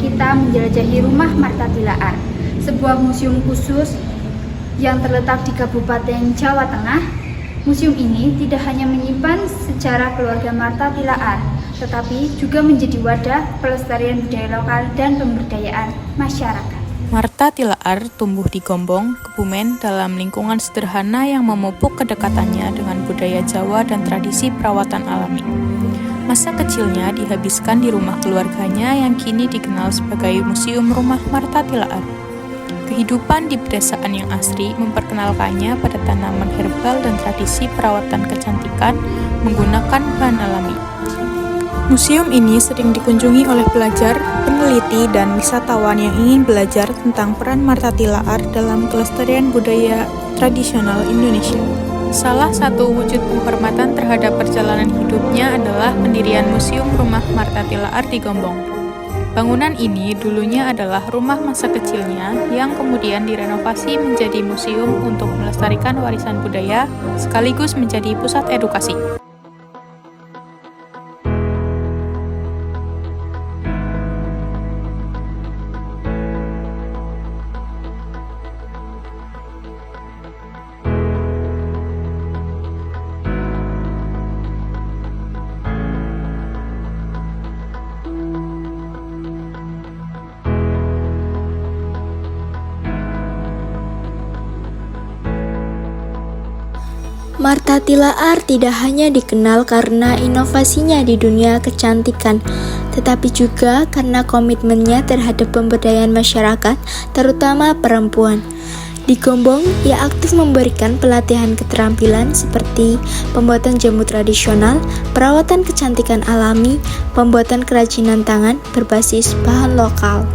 kita menjelajahi Rumah Martha Tilaar, sebuah museum khusus yang terletak di Kabupaten Jawa Tengah. Museum ini tidak hanya menyimpan sejarah keluarga Martha Tilaar, tetapi juga menjadi wadah pelestarian budaya lokal dan pemberdayaan masyarakat. Martha Tilaar tumbuh di Gombong, Kebumen dalam lingkungan sederhana yang memupuk kedekatannya dengan budaya Jawa dan tradisi perawatan alami. Masa kecilnya dihabiskan di rumah keluarganya yang kini dikenal sebagai Museum Rumah Martha Tilaar. Kehidupan di pedesaan yang asri memperkenalkannya pada tanaman herbal dan tradisi perawatan kecantikan menggunakan bahan alami. Museum ini sering dikunjungi oleh pelajar, peneliti, dan wisatawan yang ingin belajar tentang peran Martha Tilaar dalam kelestarian budaya tradisional Indonesia. Salah satu wujud penghormatan terhadap perjalanan hidupnya adalah pendirian Museum Rumah Martha Tilaar di Gombong. Bangunan ini dulunya adalah rumah masa kecilnya yang kemudian direnovasi menjadi museum untuk melestarikan warisan budaya sekaligus menjadi pusat edukasi. Martha Tilaar tidak hanya dikenal karena inovasinya di dunia kecantikan, tetapi juga karena komitmennya terhadap pemberdayaan masyarakat, terutama perempuan. Di Gombong, ia aktif memberikan pelatihan keterampilan seperti pembuatan jamu tradisional, perawatan kecantikan alami, pembuatan kerajinan tangan berbasis bahan lokal.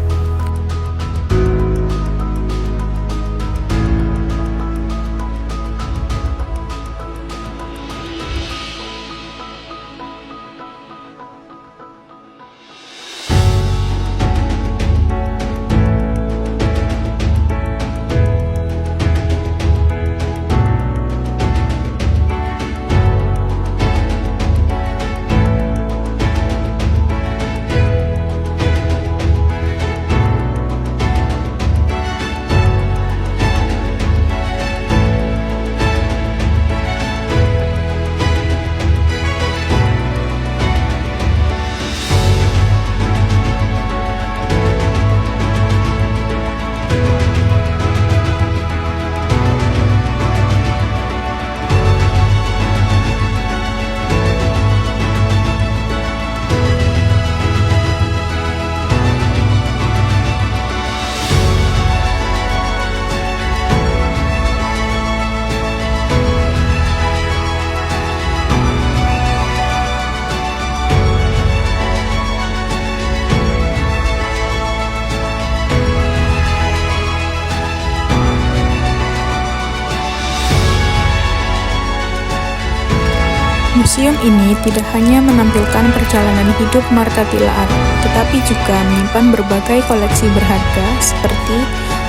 Museum ini tidak hanya menampilkan perjalanan hidup Martha Tilaar, tetapi juga menyimpan berbagai koleksi berharga seperti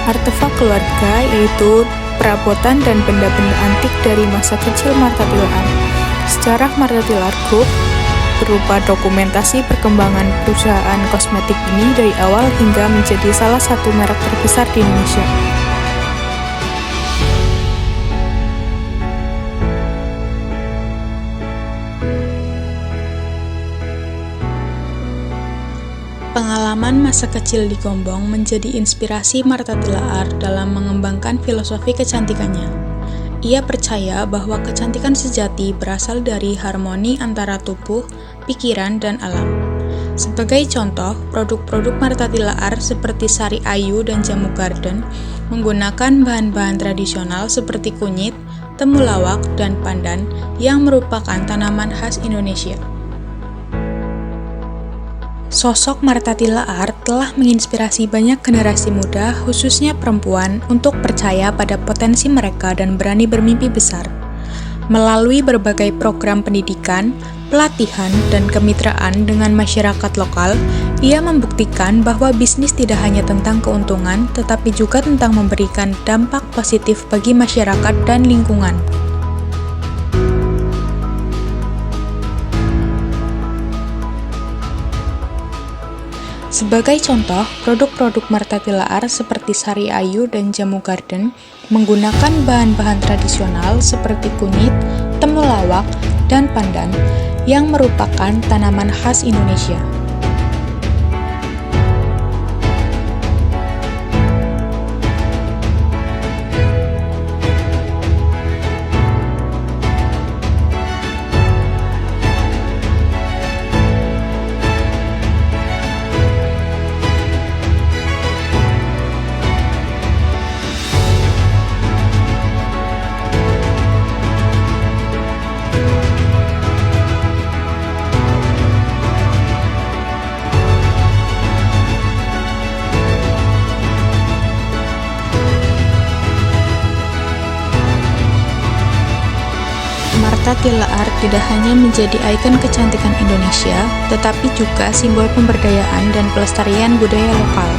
artefak keluarga, yaitu perabotan dan benda-benda antik dari masa kecil Martha Tilaar. Sejarah Martha Tilaar Group berupa dokumentasi perkembangan perusahaan kosmetik ini dari awal hingga menjadi salah satu merek terbesar di Indonesia. Pengalaman masa kecil di Gombong menjadi inspirasi Martha Tilaar dalam mengembangkan filosofi kecantikannya. Ia percaya bahwa kecantikan sejati berasal dari harmoni antara tubuh, pikiran, dan alam. Sebagai contoh, produk-produk Martha Tilaar seperti Sari Ayu dan Jamu Garden menggunakan bahan-bahan tradisional seperti kunyit, temulawak, dan pandan yang merupakan tanaman khas Indonesia. Sosok Martha Tilaar telah menginspirasi banyak generasi muda, khususnya perempuan, untuk percaya pada potensi mereka dan berani bermimpi besar. Melalui berbagai program pendidikan, pelatihan, dan kemitraan dengan masyarakat lokal, ia membuktikan bahwa bisnis tidak hanya tentang keuntungan, tetapi juga tentang memberikan dampak positif bagi masyarakat dan lingkungan. Sebagai contoh, produk-produk Marta Tilaar seperti Sari Ayu dan Jamu Garden menggunakan bahan-bahan tradisional seperti kunyit, temulawak, dan pandan yang merupakan tanaman khas Indonesia. Marta Tilaar tidak hanya menjadi ikon kecantikan Indonesia, tetapi juga simbol pemberdayaan dan pelestarian budaya lokal.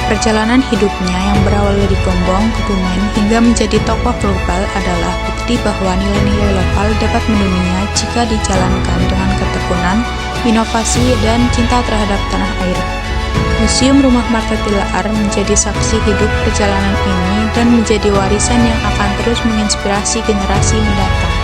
Perjalanan hidupnya yang berawal dari Gombong, Kebumen, hingga menjadi tokoh global adalah bukti bahwa nilai-nilai lokal dapat mendunia jika dijalankan dengan ketekunan, inovasi, dan cinta terhadap tanah air. Museum Rumah Marta Tilaar menjadi saksi hidup perjalanan ini dan menjadi warisan yang akan terus menginspirasi generasi mendatang.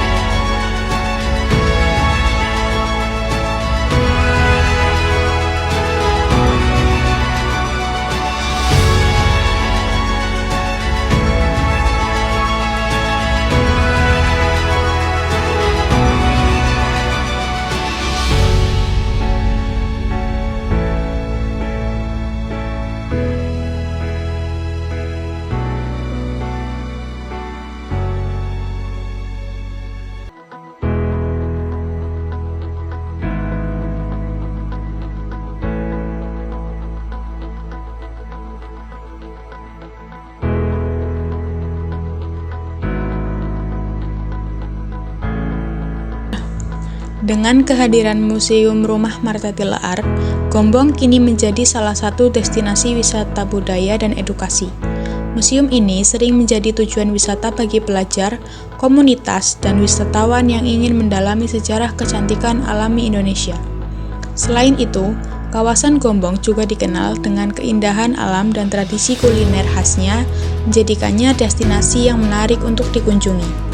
Dengan kehadiran Museum Rumah Marta Tilaar, Gombong kini menjadi salah satu destinasi wisata budaya dan edukasi. Museum ini sering menjadi tujuan wisata bagi pelajar, komunitas, dan wisatawan yang ingin mendalami sejarah kecantikan alami Indonesia. Selain itu, kawasan Gombong juga dikenal dengan keindahan alam dan tradisi kuliner khasnya, menjadikannya destinasi yang menarik untuk dikunjungi.